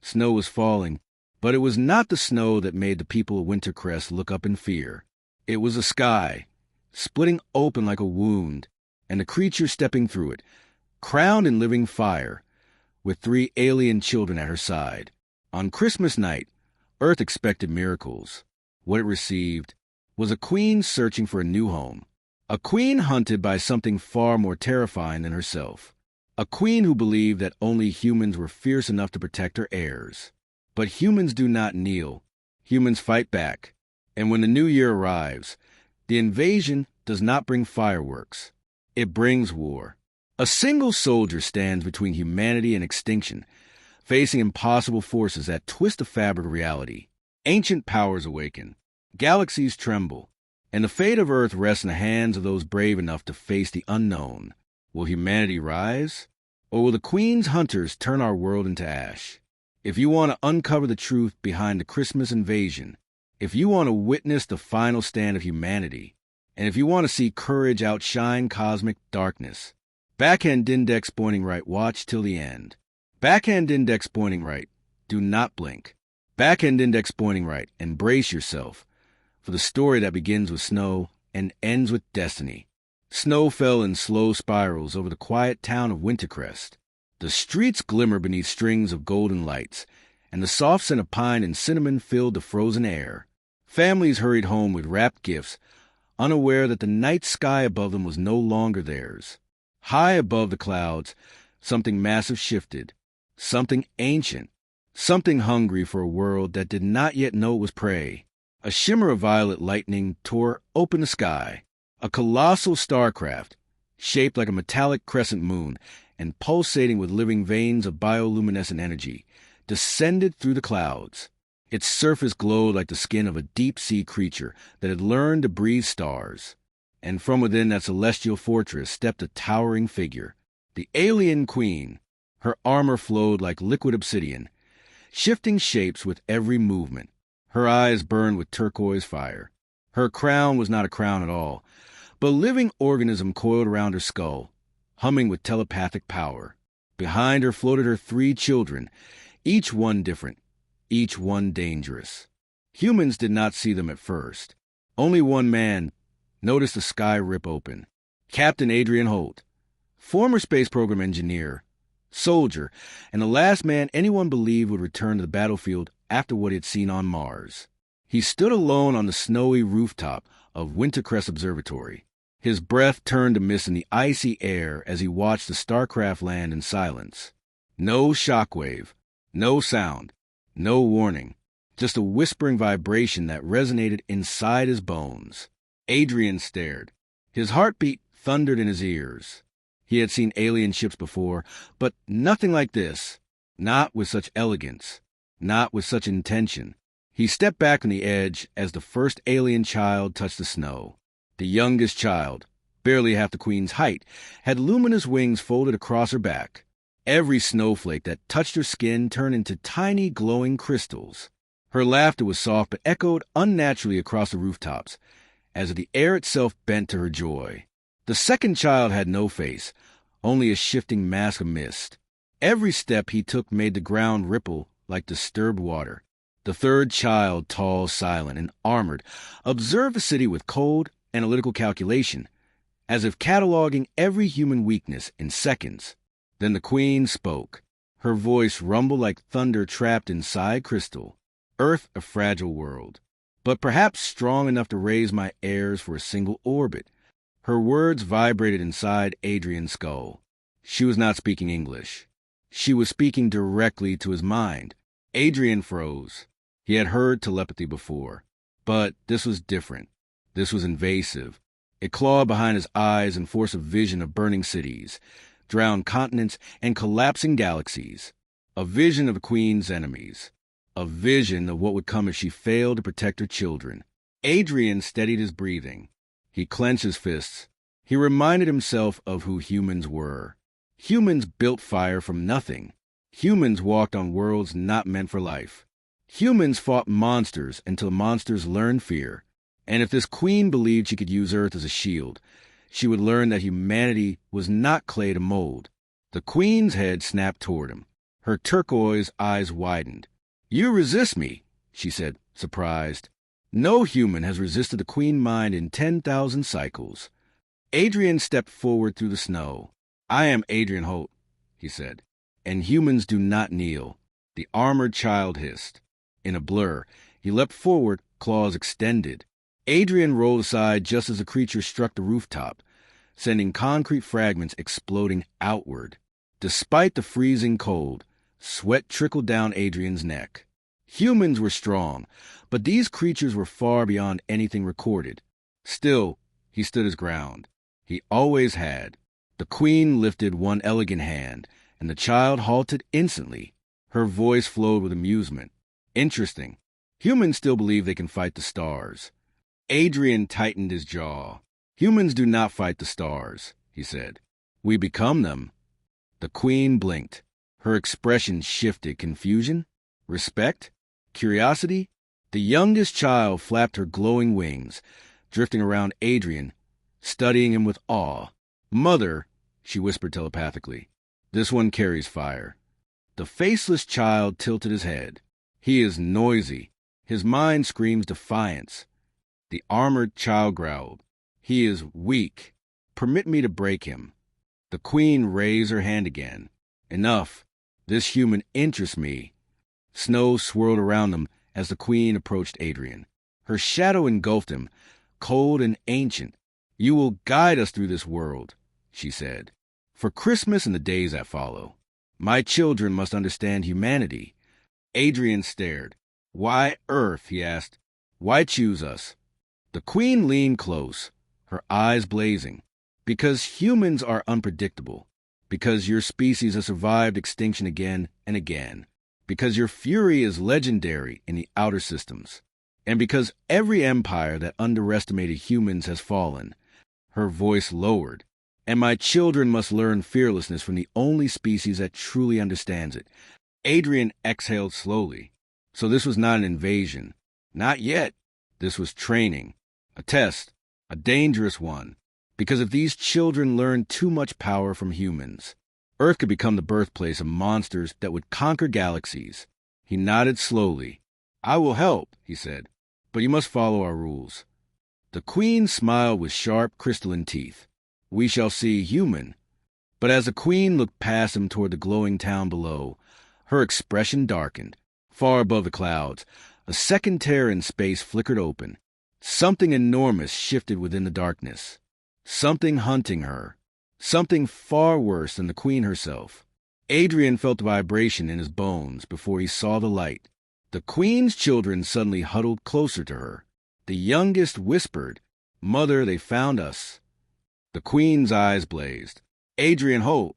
Snow was falling, but it was not the snow that made the people of Wintercrest look up in fear. It was the sky, splitting open like a wound, and the creature stepping through it, crowned in living fire, with 3 alien children at her side. On Christmas night, Earth expected miracles. What it received was a queen searching for a new home, a queen hunted by something far more terrifying than herself, a queen who believed that only humans were fierce enough to protect her heirs. But humans do not kneel. Humans fight back. And when the new year arrives, the invasion does not bring fireworks. It brings war. A single soldier stands between humanity and extinction, facing impossible forces that twist the fabric of reality. Ancient powers awaken. Galaxies tremble. And the fate of Earth rests in the hands of those brave enough to face the unknown. Will humanity rise? Or will the Queen's hunters turn our world into ash? If you want to uncover the truth behind the Christmas invasion, if you want to witness the final stand of humanity, and if you want to see courage outshine cosmic darkness, backhand index pointing right, watch till the end. Backhand index pointing right, do not blink. Backhand index pointing right, embrace yourself for the story that begins with snow and ends with destiny. Snow fell in slow spirals over the quiet town of Wintercrest. The streets glimmer beneath strings of golden lights, and the soft scent of pine and cinnamon filled the frozen air. Families hurried home with wrapped gifts, unaware that the night sky above them was no longer theirs. High above the clouds, something massive shifted, something ancient, something hungry for a world that did not yet know it was prey. A shimmer of violet lightning tore open the sky. A colossal starcraft, shaped like a metallic crescent moon and pulsating with living veins of bioluminescent energy, descended through the clouds. Its surface glowed like the skin of a deep-sea creature that had learned to breathe stars. And from within that celestial fortress stepped a towering figure, the alien queen. Her armor flowed like liquid obsidian, shifting shapes with every movement. Her eyes burned with turquoise fire. Her crown was not a crown at all, but a living organism coiled around her skull, humming with telepathic power. Behind her floated her 3 children, each one different, each one dangerous. Humans did not see them at first. Only one man noticed the sky rip open. Captain Adrian Holt, former space program engineer, soldier, and the last man anyone believed would return to the battlefield after what he had seen on Mars. He stood alone on the snowy rooftop of Wintercrest Observatory. His breath turned to mist in the icy air as he watched the starcraft land in silence. No shockwave, no sound, no warning, just a whispering vibration that resonated inside his bones. Adrian stared. His heartbeat thundered in his ears. He had seen alien ships before, but nothing like this. Not with such elegance. Not with such intention. He stepped back on the edge as the first alien child touched the snow. The youngest child, barely half the queen's height, had luminous wings folded across her back. Every snowflake that touched her skin turned into tiny glowing crystals. Her laughter was soft but echoed unnaturally across the rooftops, as the air itself bent to her joy. The second child had no face, only a shifting mask of mist. Every step he took made the ground ripple like disturbed water. The third child, tall, silent, and armored, observed the city with cold, analytical calculation, as if cataloging every human weakness in seconds. Then the queen spoke. Her voice rumbled like thunder trapped inside crystal. Earth, a fragile world, but perhaps strong enough to raise my heirs for a single orbit. Her words vibrated inside Adrian's skull. She was not speaking English. She was speaking directly to his mind. Adrian froze. He had heard telepathy before, but this was different. This was invasive. It clawed behind his eyes and forced a vision of burning cities, drowned continents, and collapsing galaxies. A vision of the queen's enemies. A vision of what would come if she failed to protect her children. Adrian steadied his breathing. He clenched his fists. He reminded himself of who humans were. Humans built fire from nothing. Humans walked on worlds not meant for life. Humans fought monsters until monsters learned fear. And if this queen believed she could use Earth as a shield, she would learn that humanity was not clay to mold. The queen's head snapped toward him. Her turquoise eyes widened. "You resist me," she said, surprised. "No human has resisted the queen mind in 10,000 cycles." Adrian stepped forward through the snow. "I am Adrian Holt," he said, "and humans do not kneel," the armored child hissed. In a blur, he leapt forward, claws extended. Adrian rolled aside just as the creature struck the rooftop, sending concrete fragments exploding outward. Despite the freezing cold, sweat trickled down Adrian's neck. Humans were strong, but these creatures were far beyond anything recorded. Still, he stood his ground. He always had. The queen lifted one elegant hand, and the child halted instantly. Her voice flowed with amusement. "Interesting. Humans still believe they can fight the stars." Adrian tightened his jaw. "Humans do not fight the stars," he said. "We become them." The queen blinked. Her expression shifted. Confusion? Respect? Curiosity? The youngest child flapped her glowing wings, drifting around Adrian, studying him with awe. "Mother," she whispered telepathically, "this one carries fire." The faceless child tilted his head. "He is noisy. His mind screams defiance." The armored child growled. "He is weak. Permit me to break him." The queen raised her hand again. "Enough. This human interests me." Snow swirled around them as the queen approached Adrian. Her shadow engulfed him, cold and ancient. "You will guide us through this world," she said, "for Christmas and the days that follow. My children must understand humanity." Adrian stared. "Why Earth?" he asked. "Why choose us?" The queen leaned close, her eyes blazing. "Because humans are unpredictable. Because your species has survived extinction again and again. Because your fury is legendary in the outer systems. And because every empire that underestimated humans has fallen." Her voice lowered. "And my children must learn fearlessness from the only species that truly understands it." Adrian exhaled slowly. So this was not an invasion. Not yet. This was training. A test. A dangerous one. Because if these children learned too much power from humans, Earth could become the birthplace of monsters that would conquer galaxies. He nodded slowly. "I will help," he said, "but you must follow our rules." The queen smiled with sharp, crystalline teeth. "We shall see human." But as the queen looked past him toward the glowing town below, her expression darkened. Far above the clouds, a second tear in space flickered open. Something enormous shifted within the darkness. Something hunting her. Something far worse than the queen herself. Adrian felt the vibration in his bones before he saw the light. The queen's children suddenly huddled closer to her. The youngest whispered, "Mother, they found us." The queen's eyes blazed. "Adrian Holt,"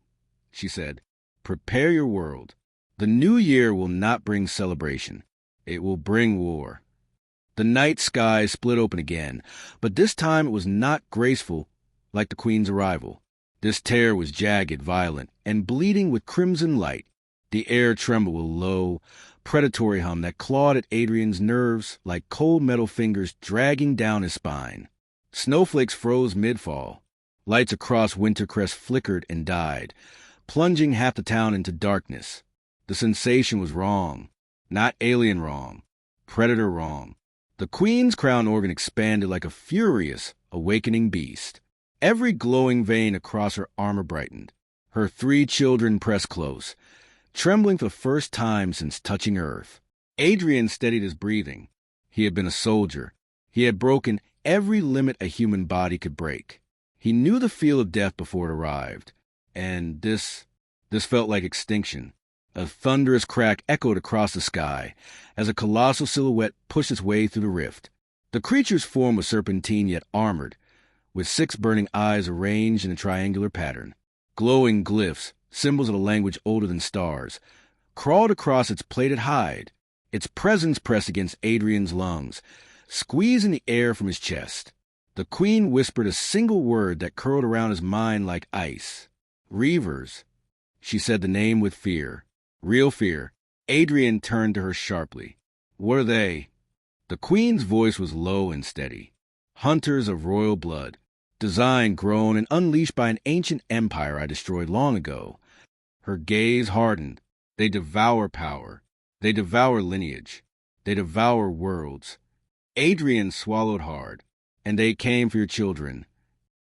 she said, "prepare your world. The new year will not bring celebration. It will bring war." The night sky split open again, but this time it was not graceful like the queen's arrival. This tear was jagged, violent, and bleeding with crimson light. The air trembled with a low, predatory hum that clawed at Adrian's nerves like cold metal fingers dragging down his spine. Snowflakes froze mid-fall. Lights across Wintercrest flickered and died, plunging half the town into darkness. The sensation was wrong. Not alien wrong. Predator wrong. The queen's crown organ expanded like a furious, awakening beast. Every glowing vein across her armor brightened. Her 3 children pressed close, trembling for the first time since touching Earth. Adrian steadied his breathing. He had been a soldier. He had broken every limit a human body could break. He knew the feel of death before it arrived. And this felt like extinction. A thunderous crack echoed across the sky as a colossal silhouette pushed its way through the rift. The creature's form was serpentine yet armored, with 6 burning eyes arranged in a triangular pattern. Glowing glyphs, symbols of a language older than stars, crawled across its plated hide. Its presence pressed against Adrian's lungs, squeezing the air from his chest. The queen whispered a single word that curled around his mind like ice. "Reavers." She said the name with fear. Real fear. Adrian turned to her sharply. "What are they?" The queen's voice was low and steady. "Hunters of royal blood. Designed, grown, and unleashed by an ancient empire I destroyed long ago." Her gaze hardened. They devour power. They devour lineage. They devour worlds. Adrian swallowed hard. And they came for your children.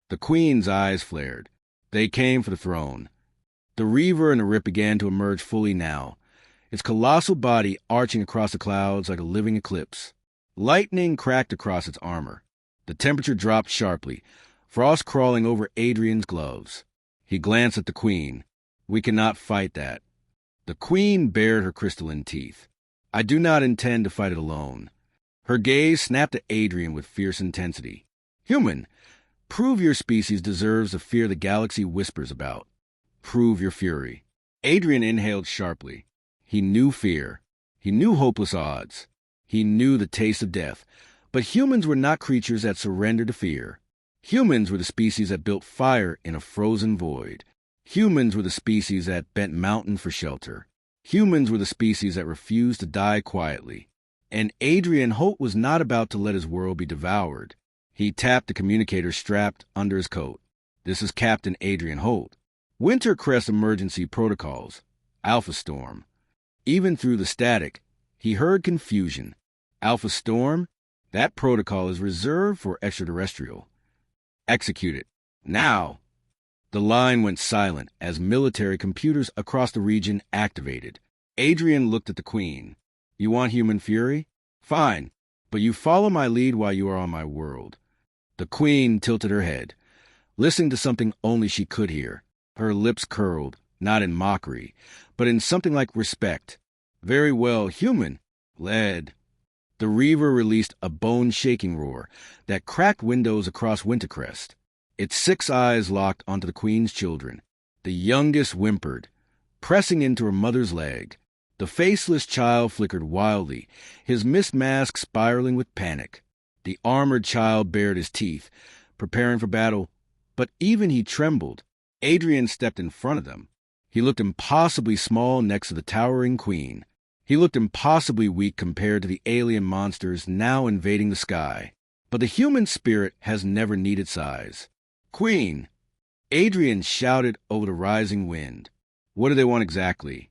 The queen's eyes flared. They came for the throne. The Reaver and the Rip began to emerge fully now, its colossal body arching across the clouds like a living eclipse. Lightning cracked across its armor. The temperature dropped sharply, frost crawling over Adrian's gloves. He glanced at the queen. We cannot fight that. The queen bared her crystalline teeth. I do not intend to fight it alone. Her gaze snapped at Adrian with fierce intensity. Human, prove your species deserves the fear the galaxy whispers about. Prove your fury. Adrian inhaled sharply. He knew fear. He knew hopeless odds. He knew the taste of death. But humans were not creatures that surrendered to fear. Humans were the species that built fire in a frozen void. Humans were the species that bent mountains for shelter. Humans were the species that refused to die quietly. And Adrian Holt was not about to let his world be devoured. He tapped the communicator strapped under his coat. This is Captain Adrian Holt. Winter Crest Emergency Protocols. Alpha Storm. Even through the static, he heard confusion. Alpha Storm? That protocol is reserved for extraterrestrial. Execute it. Now! The line went silent as military computers across the region activated. Adrian looked at the Queen. You want human fury? Fine, but you follow my lead while you are on my world. The Queen tilted her head, listening to something only she could hear. Her lips curled, not in mockery, but in something like respect. Very well, human. Lead. The Reaver released a bone-shaking roar that cracked windows across Wintercrest. Its 6 eyes locked onto the Queen's children. The youngest whimpered, pressing into her mother's leg. The faceless child flickered wildly, his mist mask spiraling with panic. The armored child bared his teeth, preparing for battle, but even he trembled. Adrian stepped in front of them. He looked impossibly small next to the towering Queen. He looked impossibly weak compared to the alien monsters now invading the sky. But the human spirit has never needed size. Queen! Adrian shouted over the rising wind. What do they want exactly?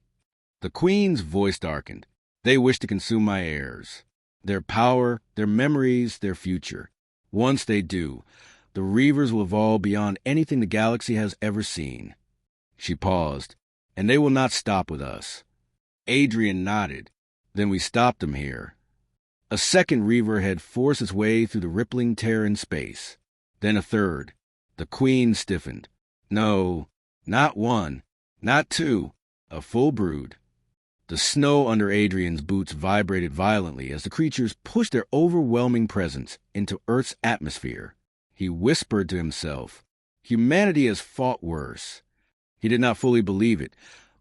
The Queen's voice darkened. They wish to consume my heirs. Their power, their memories, their future. Once they do, the Reavers will evolve beyond anything the galaxy has ever seen. She paused. And they will not stop with us. Adrian nodded. Then we stopped them here. A second Reaver had forced its way through the rippling tear in space. Then a third. The Queen stiffened. No, not one, not two, a full brood. The snow under Adrian's boots vibrated violently as the creatures pushed their overwhelming presence into Earth's atmosphere. He whispered to himself, humanity has fought worse. He did not fully believe it,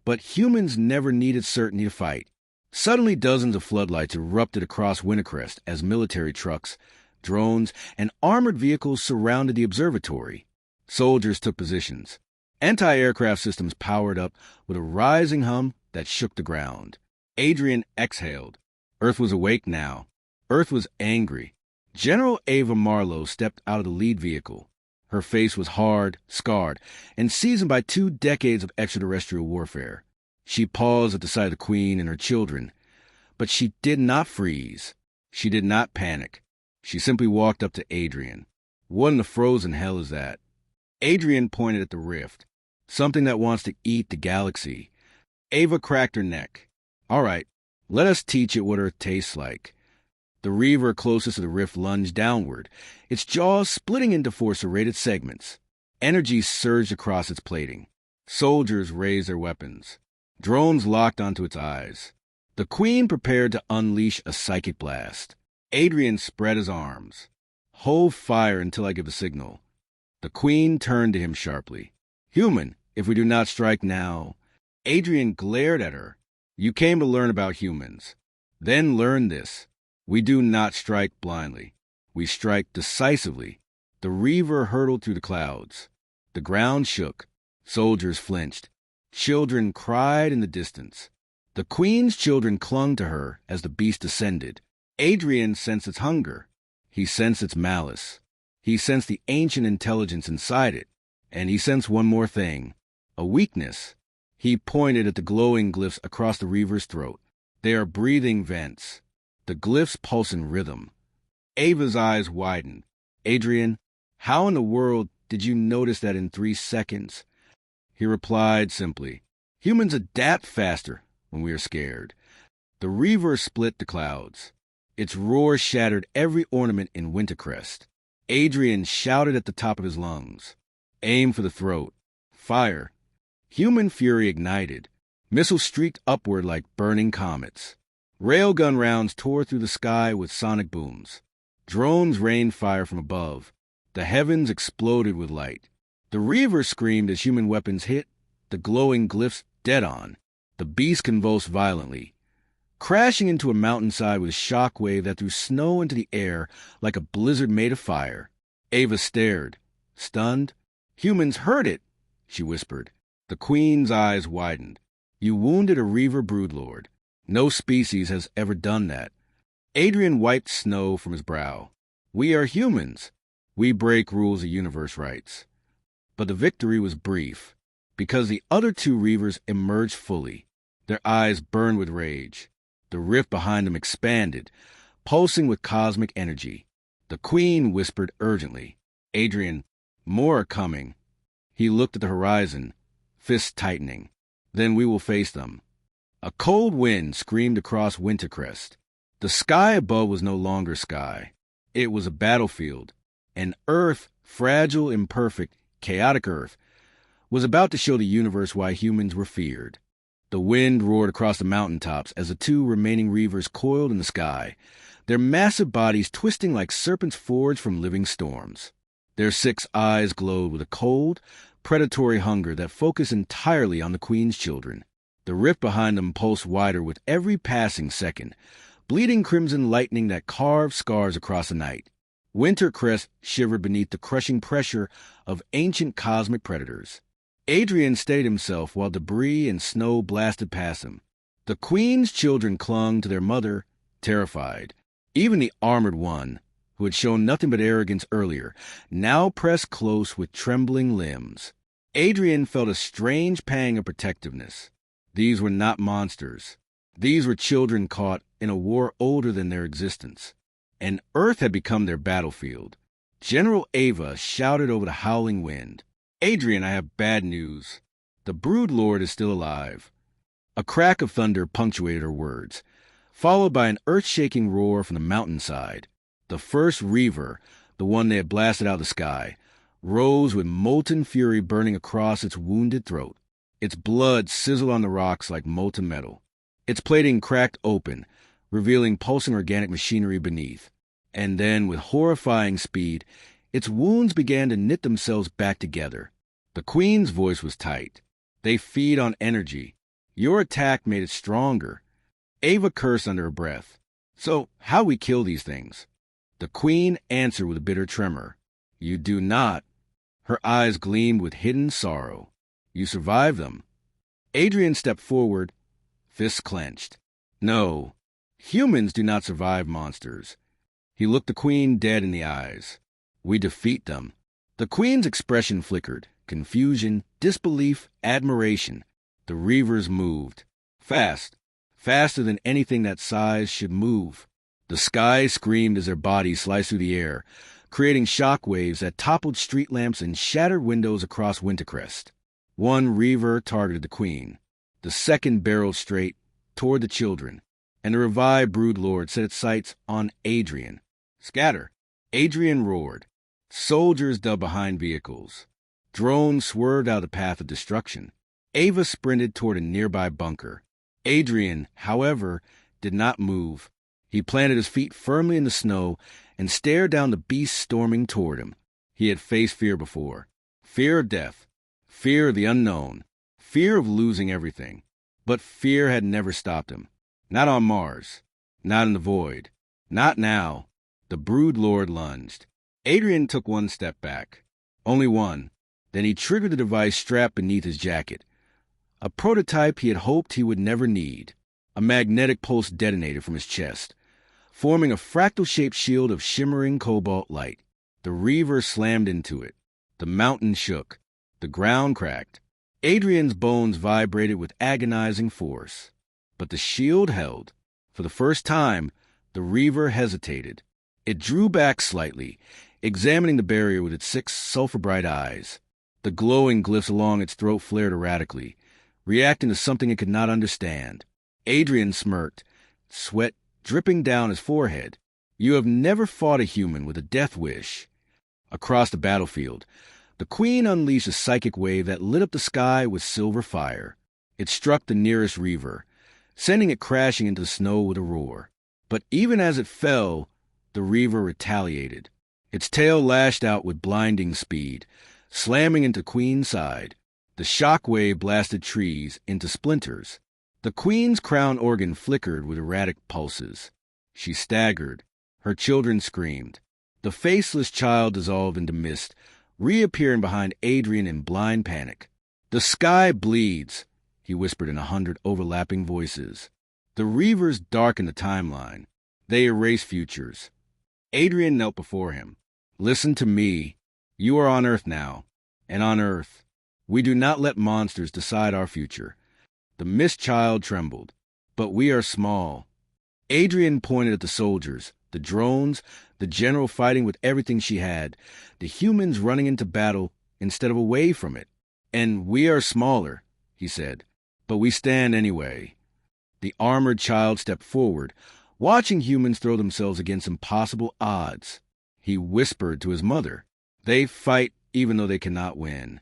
but humans never needed certainty to fight. Suddenly dozens of floodlights erupted across Wintercrest as military trucks, drones, and armored vehicles surrounded the observatory. Soldiers took positions. Anti-aircraft systems powered up with a rising hum that shook the ground. Adrian exhaled. Earth was awake now. Earth was angry. General Ava Marlowe stepped out of the lead vehicle. Her face was hard, scarred, and seasoned by 2 decades of extraterrestrial warfare. She paused at the sight of the Queen and her children. But she did not freeze. She did not panic. She simply walked up to Adrian. What in the frozen hell is that? Adrian pointed at the rift. Something that wants to eat the galaxy. Ava cracked her neck. All right, let us teach it what Earth tastes like. The Reaver closest to the rift lunged downward, its jaws splitting into 4 serrated segments. Energy surged across its plating. Soldiers raised their weapons. Drones locked onto its eyes. The Queen prepared to unleash a psychic blast. Adrian spread his arms. Hold fire until I give a signal. The Queen turned to him sharply. Human, if we do not strike now. Adrian glared at her. You came to learn about humans. Then learn this. We do not strike blindly. We strike decisively. The Reaver hurtled through the clouds. The ground shook. Soldiers flinched. Children cried in the distance. The Queen's children clung to her as the beast descended. Adrian sensed its hunger. He sensed its malice. He sensed the ancient intelligence inside it. And he sensed one more thing. A weakness. He pointed at the glowing glyphs across the Reaver's throat. They are breathing vents. The glyphs pulse in rhythm. Ava's eyes widened. Adrian, how in the world did you notice that in 3 seconds? He replied simply, humans adapt faster when we are scared. The Reaver split the clouds. Its roar shattered every ornament in Wintercrest. Adrian shouted at the top of his lungs. Aim for the throat. Fire. Human fury ignited. Missiles streaked upward like burning comets. Railgun rounds tore through the sky with sonic booms. Drones rained fire from above. The heavens exploded with light. The Reaver screamed as human weapons hit the glowing glyphs dead on. The beast convulsed violently, crashing into a mountainside with a shockwave that threw snow into the air like a blizzard made of fire. Ava stared, stunned. Humans heard it, she whispered. The Queen's eyes widened. You wounded a Reaver broodlord. No species has ever done that. Adrian wiped snow from his brow. We are humans. We break rules of universe rights. But the victory was brief, because the other 2 Reavers emerged fully. Their eyes burned with rage. The rift behind them expanded, pulsing with cosmic energy. The Queen whispered urgently, Adrian, more are coming. He looked at the horizon, fists tightening. Then we will face them. A cold wind screamed across Wintercrest. The sky above was no longer sky. It was a battlefield. An Earth, fragile, imperfect, chaotic Earth, was about to show the universe why humans were feared. The wind roared across the mountaintops as the 2 remaining Reavers coiled in the sky, their massive bodies twisting like serpents forged from living storms. Their 6 eyes glowed with a cold, predatory hunger that focused entirely on the Queen's children. The rift behind them pulsed wider with every passing second, bleeding crimson lightning that carved scars across the night. Wintercrest shivered beneath the crushing pressure of ancient cosmic predators. Adrian steadied himself while debris and snow blasted past him. The Queen's children clung to their mother, terrified. Even the armored one, who had shown nothing but arrogance earlier, now pressed close with trembling limbs. Adrian felt a strange pang of protectiveness. These were not monsters. These were children caught in a war older than their existence. And Earth had become their battlefield. General Ava shouted over the howling wind. Adrian, I have bad news. The broodlord is still alive. A crack of thunder punctuated her words, followed by an earth-shaking roar from the mountainside. The first Reaver, the one they had blasted out of the sky, rose with molten fury burning across its wounded throat. Its blood sizzled on the rocks like molten metal. Its plating cracked open, revealing pulsing organic machinery beneath. And then, with horrifying speed, its wounds began to knit themselves back together. The Queen's voice was tight. They feed on energy. Your attack made it stronger. Ava cursed under her breath. So, how we kill these things? The Queen answered with a bitter tremor. You do not. Her eyes gleamed with hidden sorrow. You survive them. Adrian stepped forward, fists clenched. No, humans do not survive monsters. He looked the Queen dead in the eyes. We defeat them. The Queen's expression flickered. Confusion, disbelief, admiration. The Reavers moved. Fast. Faster than anything that size should move. The sky screamed as their bodies sliced through the air, creating shock waves that toppled street lamps and shattered windows across Wintercrest. One Reaver targeted the Queen. The second barreled straight toward the children, and the revived broodlord set its sights on Adrian. Scatter! Adrian roared. Soldiers dug behind vehicles. Drones swerved out of the path of destruction. Ava sprinted toward a nearby bunker. Adrian, however, did not move. He planted his feet firmly in the snow and stared down the beast storming toward him. He had faced fear before. Fear of death. Fear of the unknown. Fear of losing everything. But fear had never stopped him. Not on Mars. Not in the void. Not now. The broodlord lunged. Adrian took one step back. Only one. Then he triggered the device strapped beneath his jacket. A prototype he had hoped he would never need. A magnetic pulse detonated from his chest, forming a fractal-shaped shield of shimmering cobalt light. The Reaver slammed into it. The mountain shook. The ground cracked. Adrian's bones vibrated with agonizing force. But the shield held. For the first time, the Reaver hesitated. It drew back slightly, examining the barrier with its 6 sulfur-bright eyes. The glowing glyphs along its throat flared erratically, reacting to something it could not understand. Adrian smirked, sweat dripping down his forehead. You have never fought a human with a death wish. Across the battlefield, the Queen unleashed a psychic wave that lit up the sky with silver fire. It struck the nearest Reaver, sending it crashing into the snow with a roar. But even as it fell, the Reaver retaliated. Its tail lashed out with blinding speed, slamming into Queen's side. The shock wave blasted trees into splinters. The Queen's crown organ flickered with erratic pulses. She staggered. Her children screamed. The faceless child dissolved into mist, reappearing behind Adrian in blind panic. The sky bleeds, he whispered in 100 overlapping voices. The Reavers darkened the timeline. They erased futures. Adrian knelt before him. Listen to me. You are on Earth now, and on Earth, we do not let monsters decide our future. The mist child trembled. But we are small. Adrian pointed at the soldiers, the drones, the general fighting with everything she had, the humans running into battle instead of away from it. And we are smaller, he said, but we stand anyway. The armored child stepped forward, watching humans throw themselves against impossible odds. He whispered to his mother, they fight even though they cannot win.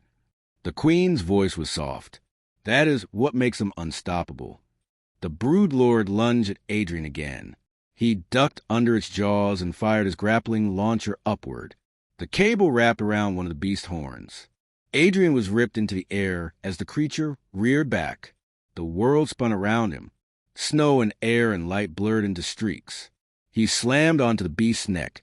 The Queen's voice was soft. That is what makes them unstoppable. The Broodlord lunged at Adrian again. He ducked under its jaws and fired his grappling launcher upward. The cable wrapped around one of the beast's horns. Adrian was ripped into the air as the creature reared back. The world spun around him. Snow and air and light blurred into streaks. He slammed onto the beast's neck,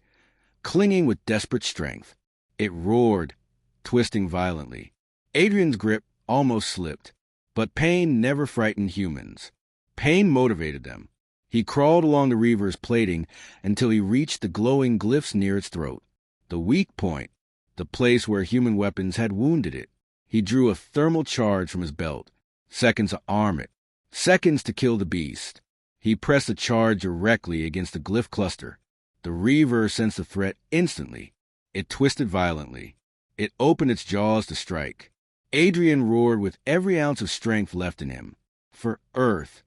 clinging with desperate strength. It roared, twisting violently. Adrian's grip almost slipped, but pain never frightened humans. Pain motivated them. He crawled along the Reaver's plating until he reached the glowing glyphs near its throat. The weak point, the place where human weapons had wounded it. He drew a thermal charge from his belt. Seconds to arm it. Seconds to kill the beast. He pressed the charge directly against the glyph cluster. The Reaver sensed the threat instantly. It twisted violently. It opened its jaws to strike. Adrian roared with every ounce of strength left in him. For Earth.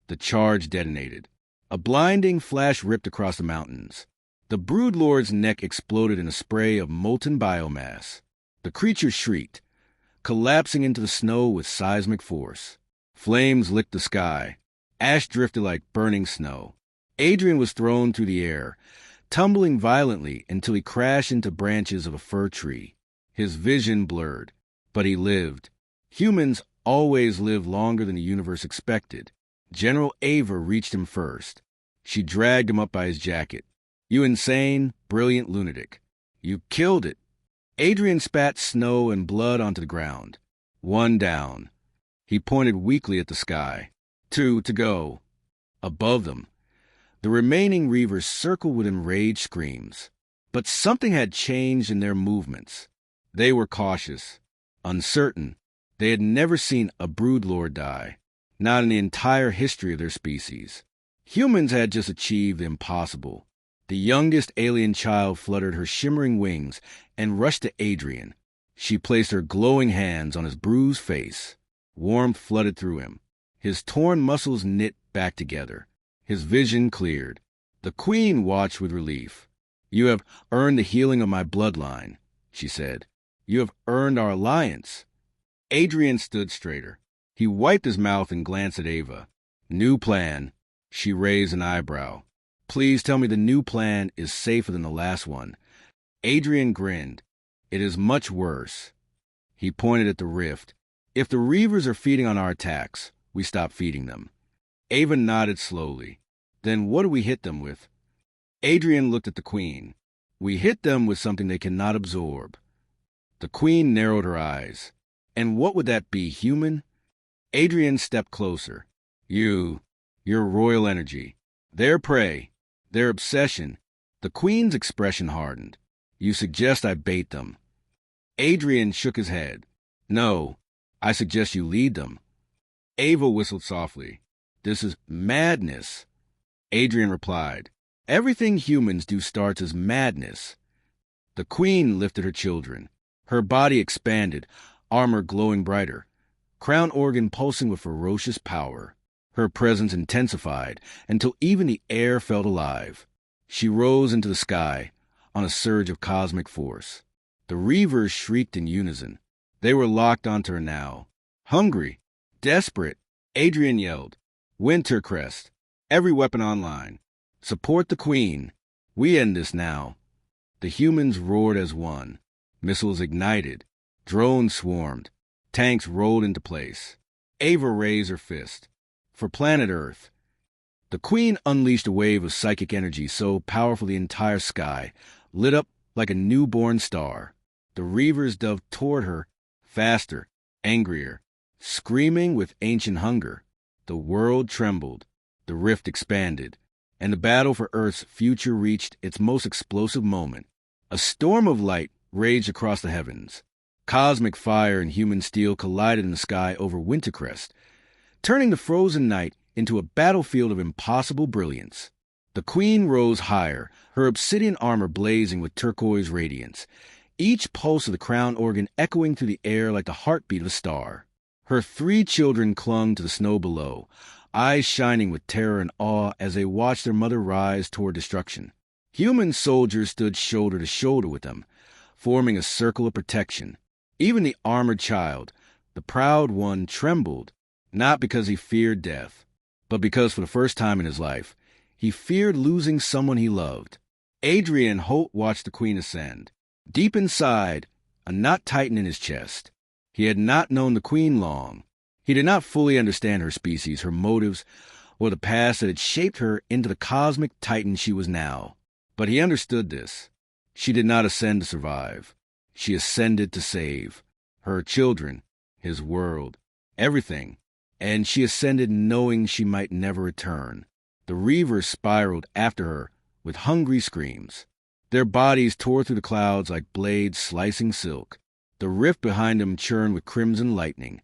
The charge detonated. A blinding flash ripped across the mountains. The Broodlord's neck exploded in a spray of molten biomass. The creature shrieked, collapsing into the snow with seismic force. Flames licked the sky. Ash drifted like burning snow. Adrian was thrown through the air, tumbling violently until he crashed into branches of a fir tree. His vision blurred, but he lived. Humans always live longer than the universe expected. General Ava reached him first. She dragged him up by his jacket. You insane, brilliant lunatic. You killed it. Adrian spat snow and blood onto the ground. 1 down. He pointed weakly at the sky. 2 to go. Above them, the remaining Reavers circled with enraged screams. But something had changed in their movements. They were cautious, uncertain. They had never seen a Broodlord die, not in the entire history of their species. Humans had just achieved the impossible. The youngest alien child fluttered her shimmering wings and rushed to Adrian. She placed her glowing hands on his bruised face. Warmth flooded through him. His torn muscles knit back together. His vision cleared. The Queen watched with relief. You have earned the healing of my bloodline, she said. You have earned our alliance. Adrian stood straighter. He wiped his mouth and glanced at Ava. New plan. She raised an eyebrow. Please tell me the new plan is safer than the last one. Adrian grinned. It is much worse. He pointed at the rift. If the Reavers are feeding on our attacks, we stop feeding them. Ava nodded slowly. Then what do we hit them with? Adrian looked at the Queen. We hit them with something they cannot absorb. The Queen narrowed her eyes. And what would that be, human? Adrian stepped closer. Your royal energy. Their prey. Their obsession. The Queen's expression hardened. You suggest I bait them. Adrian shook his head. No, I suggest you lead them. Ava whistled softly. This is madness. Adrian replied, everything humans do starts as madness. The queen lifted her children. Her body expanded, armor glowing brighter, crown organ pulsing with ferocious power. Her presence intensified until even the air felt alive. She rose into the sky on a surge of cosmic force. The Reavers shrieked in unison. They were locked onto her now. Hungry, desperate, Adrian yelled, Wintercrest, every weapon online. Support the queen. We end this now. The humans roared as one. Missiles ignited. Drones swarmed. Tanks rolled into place. Ava raised her fist. For planet Earth. The queen unleashed a wave of psychic energy so powerful the entire sky lit up like a newborn star. The Reavers dove toward her, faster, angrier, screaming with ancient hunger. The world trembled. The rift expanded. And the battle for Earth's future reached its most explosive moment. A storm of light raged across the heavens. Cosmic fire and human steel collided in the sky over Wintercrest, turning the frozen night into a battlefield of impossible brilliance. The queen rose higher, her obsidian armor blazing with turquoise radiance, each pulse of the crown organ echoing through the air like the heartbeat of a star. Her 3 children clung to the snow below, eyes shining with terror and awe as they watched their mother rise toward destruction. Human soldiers stood shoulder to shoulder with them, forming a circle of protection. Even the armored child, the proud one, trembled, not because he feared death, but because for the first time in his life, he feared losing someone he loved. Adrian Holt watched the queen ascend. Deep inside, a knot tightened in his chest. He had not known the queen long. He did not fully understand her species, her motives, or the past that had shaped her into the cosmic titan she was now. But he understood this. She did not ascend to survive. She ascended to save. Her children, his world, everything. And she ascended knowing she might never return. The Reavers spiraled after her with hungry screams. Their bodies tore through the clouds like blades slicing silk. The rift behind them churned with crimson lightning,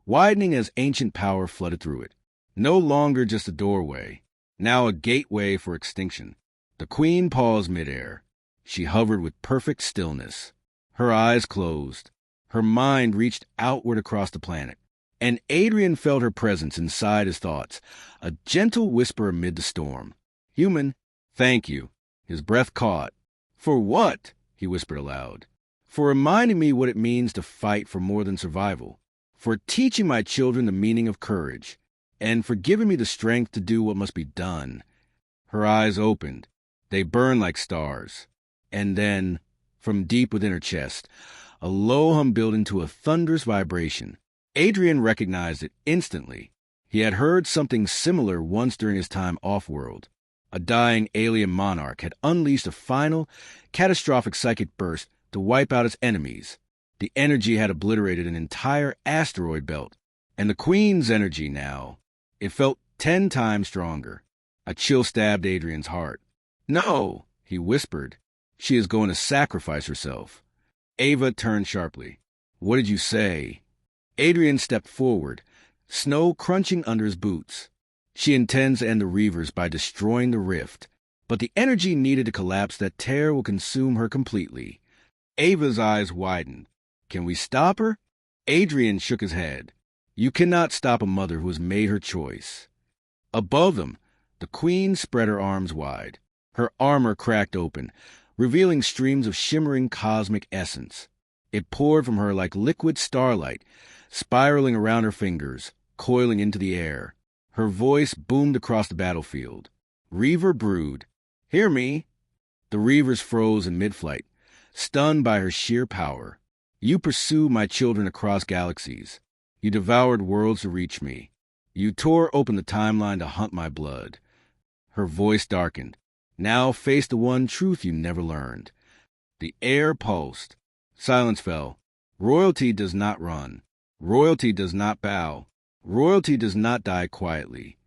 widening as ancient power flooded through it. No longer just a doorway, now a gateway for extinction. The queen paused midair. She hovered with perfect stillness. Her eyes closed. Her mind reached outward across the planet. And Adrian felt her presence inside his thoughts, a gentle whisper amid the storm. Human, thank you. His breath caught. For what? He whispered aloud. For reminding me what it means to fight for more than survival. For teaching my children the meaning of courage. And for giving me the strength to do what must be done. Her eyes opened. They burned like stars. And then, from deep within her chest, a low hum built into a thunderous vibration. Adrian recognized it instantly. He had heard something similar once during his time off-world. A dying alien monarch had unleashed a final, catastrophic psychic burst to wipe out its enemies. The energy had obliterated an entire asteroid belt. And the Queen's energy now, it felt 10 times stronger. A chill stabbed Adrian's heart. No, he whispered. She is going to sacrifice herself. Ava turned sharply. What did you say? Adrian stepped forward, snow crunching under his boots. She intends to end the Reavers by destroying the rift, but the energy needed to collapse that tear will consume her completely. Ava's eyes widened. Can we stop her? Adrian shook his head. You cannot stop a mother who has made her choice. Above them, the queen spread her arms wide. Her armor cracked open, revealing streams of shimmering cosmic essence. It poured from her like liquid starlight, spiraling around her fingers, coiling into the air. Her voice boomed across the battlefield. Reaver brood, hear me. The Reavers froze in mid-flight, stunned by her sheer power. You pursued my children across galaxies. You devoured worlds to reach me. You tore open the timeline to hunt my blood. Her voice darkened. Now face the one truth you never learned. The air pulsed. Silence fell. Royalty does not run. Royalty does not bow. Royalty does not die quietly.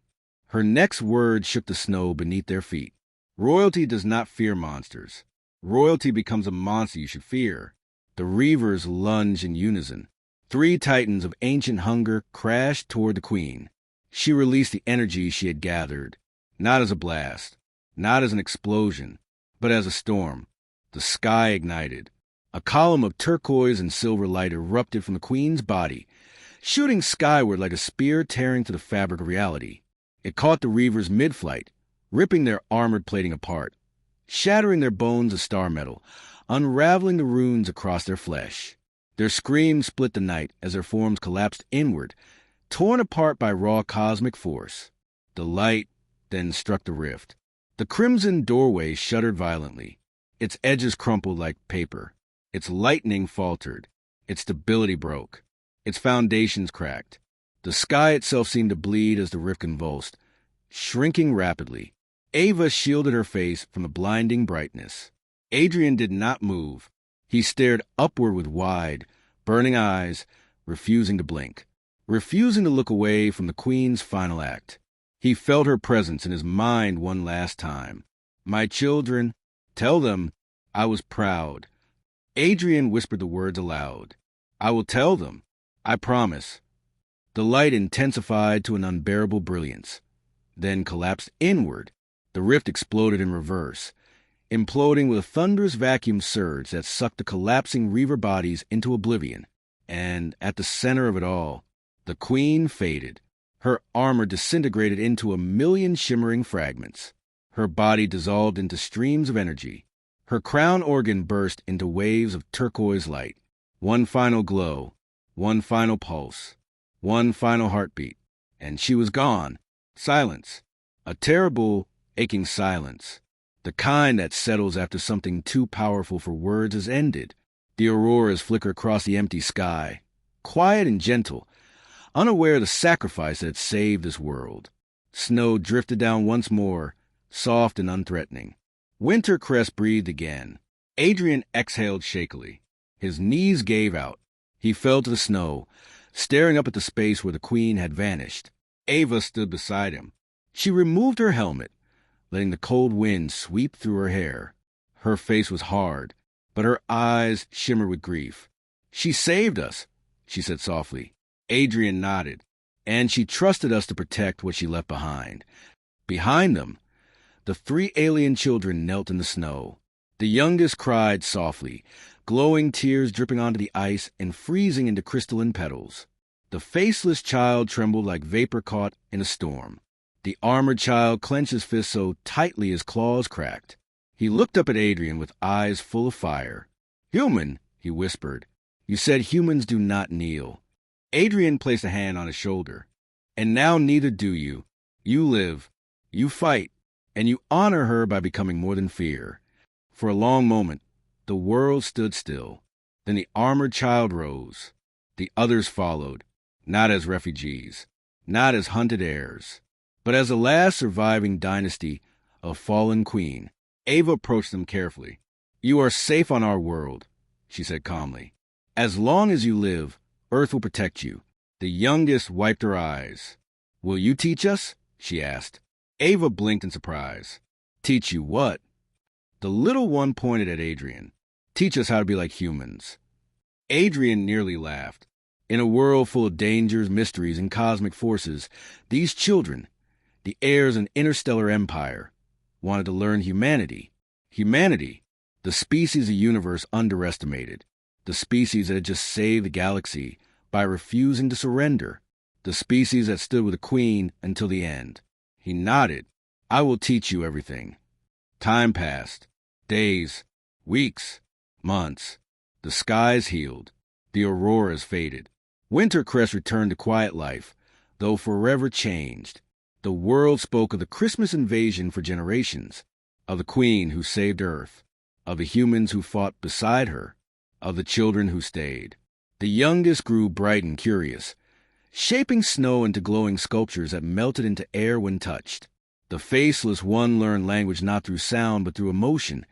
Her next word shook the snow beneath their feet. Royalty does not fear monsters. Royalty becomes a monster you should fear. The Reavers lunged in unison. 3 titans of ancient hunger crashed toward the queen. She released the energy she had gathered, not as a blast, not as an explosion, but as a storm. The sky ignited. A column of turquoise and silver light erupted from the queen's body, shooting skyward like a spear tearing through the fabric of reality. It caught the Reavers mid-flight, ripping their armored plating apart, shattering their bones of star metal, unraveling the runes across their flesh. Their screams split the night as their forms collapsed inward, torn apart by raw cosmic force. The light then struck the rift. The crimson doorway shuddered violently. Its edges crumpled like paper. Its lightning faltered. Its stability broke. Its foundations cracked. The sky itself seemed to bleed as the rift convulsed, shrinking rapidly. Ava shielded her face from the blinding brightness. Adrian did not move. He stared upward with wide, burning eyes, refusing to blink, refusing to look away from the queen's final act. He felt her presence in his mind one last time. My children, tell them I was proud. Adrian whispered the words aloud. I will tell them. I promise. The light intensified to an unbearable brilliance, then collapsed inward. The rift exploded in reverse, imploding with a thunderous vacuum surge that sucked the collapsing Reaver bodies into oblivion. And at the center of it all, the queen faded. Her armor disintegrated into 1,000,000 shimmering fragments. Her body dissolved into streams of energy. Her crown organ burst into waves of turquoise light. One final glow, one final pulse, one final heartbeat, and she was gone. Silence. A terrible, aching silence. The kind that settles after something too powerful for words is ended. The auroras flicker across the empty sky, quiet and gentle, unaware of the sacrifice that had saved this world. Snow drifted down once more, soft and unthreatening. Winter Crest breathed again. Adrian exhaled shakily. His knees gave out. He fell to the snow, staring up at the space where the queen had vanished. Ava stood beside him. She removed her helmet, letting the cold wind sweep through her hair. Her face was hard, but her eyes shimmered with grief. She saved us, she said softly. Adrian nodded, and she trusted us to protect what she left behind. Behind them, the 3 alien children knelt in the snow. The youngest cried softly, glowing tears dripping onto the ice and freezing into crystalline petals. The faceless child trembled like vapor caught in a storm. The armored child clenched his fist so tightly his claws cracked. He looked up at Adrian with eyes full of fire. "Human," he whispered. "You said humans do not kneel." Adrian placed a hand on his shoulder. "And now neither do you. You live, you fight, and you honor her by becoming more than fear." For a long moment, the world stood still. Then the armored child rose. The others followed, not as refugees, not as hunted heirs, but as the last surviving dynasty of fallen queen. Ava approached them carefully. "You are safe on our world," she said calmly. "As long as you live, Earth will protect you." The youngest wiped her eyes. "Will you teach us?" she asked. Ava blinked in surprise. "Teach you what?" The little one pointed at Adrian. "Teach us how to be like humans." Adrian nearly laughed. In a world full of dangers, mysteries, and cosmic forces, these children, the heirs of an interstellar empire, wanted to learn humanity. Humanity, the species the universe underestimated. The species that had just saved the galaxy by refusing to surrender. The species that stood with the queen until the end. He nodded. "I will teach you everything." Time passed. Days, weeks, months. The skies healed. The auroras faded. Winter Crest returned to quiet life, though forever changed. The world spoke of the Christmas invasion for generations, of the queen who saved Earth, of the humans who fought beside her, of the children who stayed. The youngest grew bright and curious, shaping snow into glowing sculptures that melted into air when touched. The faceless one learned language not through sound but through emotion,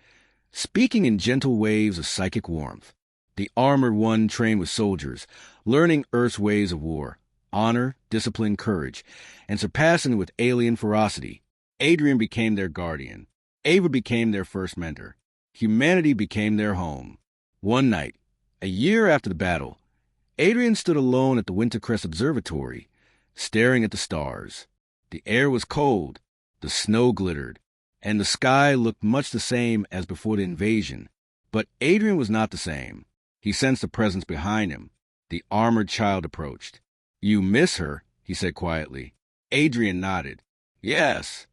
speaking in gentle waves of psychic warmth. The armored one trained with soldiers, learning Earth's ways of war, honor, discipline, courage, and surpassing it with alien ferocity. Adrian became their guardian. Ava became their first mentor. Humanity became their home. One night, a year after the battle, Adrian stood alone at the Wintercrest Observatory, staring at the stars. The air was cold, the snow glittered, and the sky looked much the same as before the invasion. But Adrian was not the same. He sensed a presence behind him. The armored child approached. "You miss her?" he said quietly. Adrian nodded. "Yes."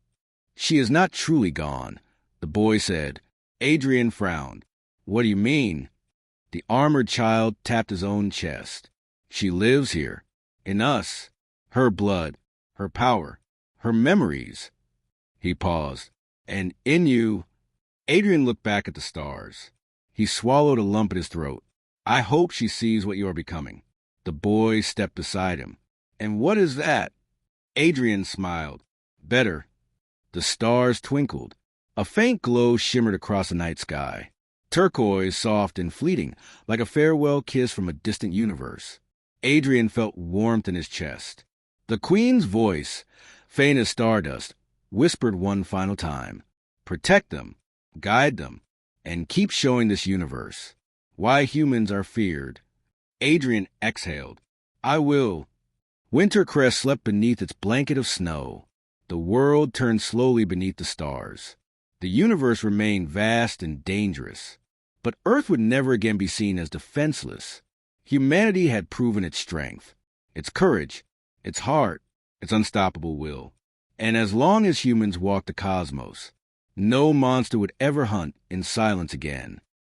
"She is not truly gone," the boy said. Adrian frowned. "What do you mean?" The armored child tapped his own chest. "She lives here, in us. Her blood, her power, her memories." He paused. "And in you—" Adrian looked back at the stars. He swallowed a lump in his throat. "I hope she sees what you are becoming." The boy stepped beside him. "And what is that?" Adrian smiled. "Better." The stars twinkled. A faint glow shimmered across the night sky. Turquoise, soft and fleeting, like a farewell kiss from a distant universe. Adrian felt warmth in his chest. The Queen's voice, faint as stardust, whispered one final time. "Protect them, guide them, and keep showing this universe why humans are feared." Adrian exhaled. "I will." Wintercrest slept beneath its blanket of snow. The world turned slowly beneath the stars. The universe remained vast and dangerous. But Earth would never again be seen as defenseless. Humanity had proven its strength, its courage, its heart, its unstoppable will. And as long as humans walked the cosmos, no monster would ever hunt in silence again.